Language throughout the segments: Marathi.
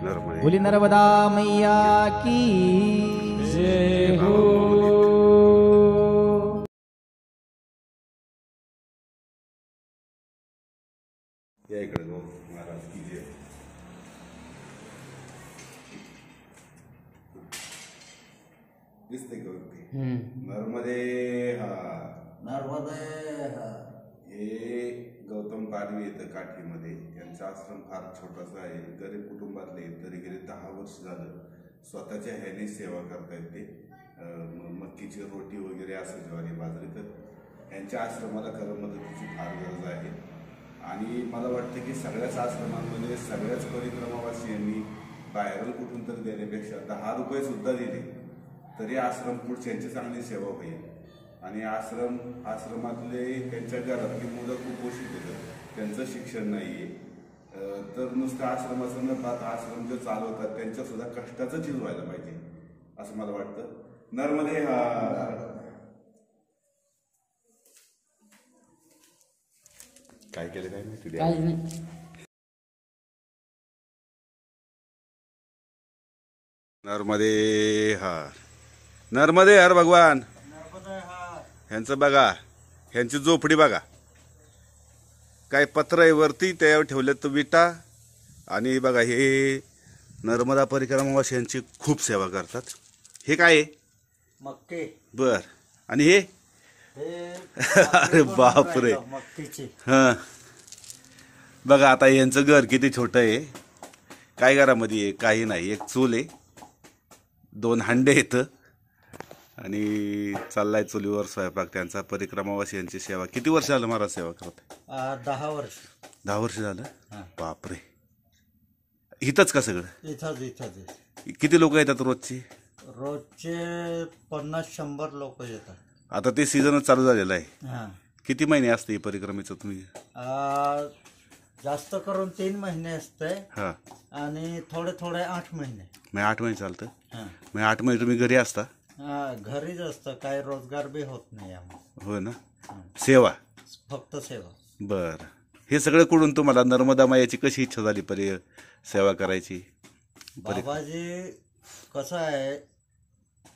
बोली नर्मदा मैया की जय हो। या इकडे जाऊ महाराज की जय। दिसते का वरती नर्मदे हा नर्मदे हा। हे गौतम पाडवी येतं काठीमध्ये। यांचा आश्रम फार छोटासा आहे, गरीब कुटुंबातले, तरी गेले 10 वर्ष झालं स्वतःच्या ह्याने सेवा करतायत ते। मक्कीची रोटी वगैरे असं ज्वारी बाजरी, तर यांच्या आश्रमाला खरं मदतीची फार गरज आहे। आणि मला वाटतं की सगळ्याच आश्रमांमध्ये सगळ्याच परिक्रमावासियांनी बाहेरून कुठून तरी देण्यापेक्षा 10 रुपये सुद्धा दिले तरी आश्रम पुढच्यांची चांगली सेवा होईल। आणि आश्रमातले त्यांच्या घरातली मुलं कुपोषित येतात, त्यांचं शिक्षण नाहीये, तर नुसतं आश्रमाचं न पाहता आश्रम जे चालवतात त्यांच्या सुद्धा कष्टाचं चीज व्हायला पाहिजे असं मला वाटतं। नर्मदे हा। काय केलं काय माहिती। नर्मदे हार, नर्मदे हर भगवान। ह्यांचं बघा, ह्यांची झोपडी बघा, काय पत्र आहे वरती, त्यावर ठेवले तर विटा। आणि बघा हे नर्मदा परिक्रमावासी यांची खूप सेवा करतात। हे काय आहे? मक्के। बर, आणि हे अरे बापरे, हा बघा। आता यांचं घर किती छोटं आहे, काय घरामध्ये आहे काही नाही, एक चूल आहे, 2 हांडे येतं आणि चाललाय चुलीवर स्वयंपाक त्यांचा। परिक्रमावासी यांची सेवा किती वर्ष झालं महाराज सेवा करत? 10 वर्ष। 10 वर्ष झालं, बापरे। इथंच का सगळं? इथंच। किती लोक येतात रोजची? रोजचे 50-100 लोक येतात। आता ते सीझनच चालू झालेलं आहे। किती महिने असते ही परिक्रमेचं तुम्ही? जास्त करून 3 महिने असते आणि थोडे 8 महिने। मग 8 महिने चालतं? मग 8 महिने तुम्ही घरी असता? घरीच असतं, काही रोजगार बी होत नाही आम्हाला। हो ना, सेवा, फक्त सेवा। बर, हे सगळं कुठून तुम्हाला नर्मदा मायाची कशी इच्छा झाली सेवा करायची? बाबाजी कसं आहे,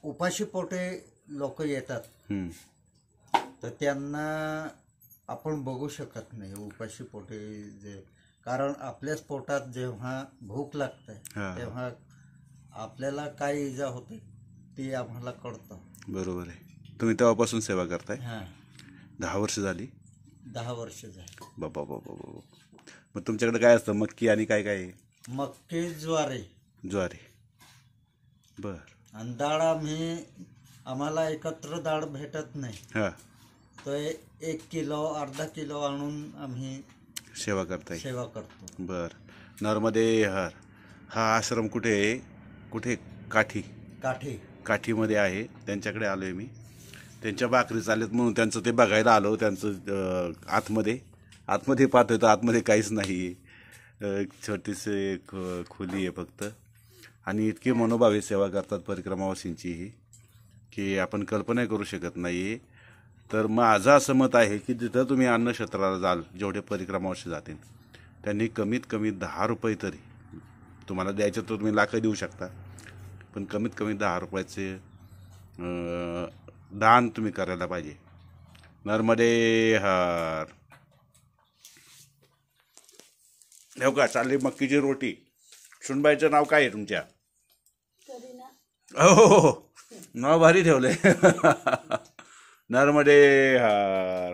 उपाशी पोटे लोक येतात, तर त्यांना आपण बघू शकत नाही उपाशी पोटे जे, कारण आपल्याच पोटात जेव्हा भूक लागते तेव्हा आपल्याला काय इजा होते ती आम्हाला कळतं। बरोबर आहे। तुम्ही तेव्हापासून सेवा करताय? 10 वर्ष झाली? 10 वर्ष झाली। बाबा बाबा बाबा। मग तुमच्याकडे काय असतं? मक्की आणि काय काय आहे? मक्की, ज्वारी। बर। आणि डाळ आम्हाला एकत्र डाळ भेटत नाही, तर 1 किलो अर्धा किलो आणून आम्ही सेवा करतो। बर। नर्मदे हर हा आश्रम कुठे आहे? कुठे? काठीमध्ये आहे। त्यांच्याकडे आलोय मी, त्यांच्या भाकरी चालत म्हणून त्यांचं ते बघायला आलो। त्यांचं आतमध्ये पाहतोय तर आतमध्ये काहीच नाही, छोटीशी खोली आहे फक्त। आणि इतकी मनोभावे सेवा करतात परिक्रमावासींची ही की आपण कल्पना करू शकत नाही। तर माझं असं मत आहे की जिथं तुम्ही अन्नक्षेत्राला जाल, जेवढे परिक्रमावासी जातील त्यांनी कमीत कमी 10 रुपये तरी तुम्हाला द्यायचं, तर तुम्ही लाख देऊ शकता, पण कमीत कमी 10 रुपयाचे दान तुम्ही करायला पाहिजे। नर्मदे हर। हो का, चालली मक्कीची रोटी। सुनबाईचं नाव काय आहे तुमच्या? हो, नाव भारी ठेवलंय। नर्मदे हर।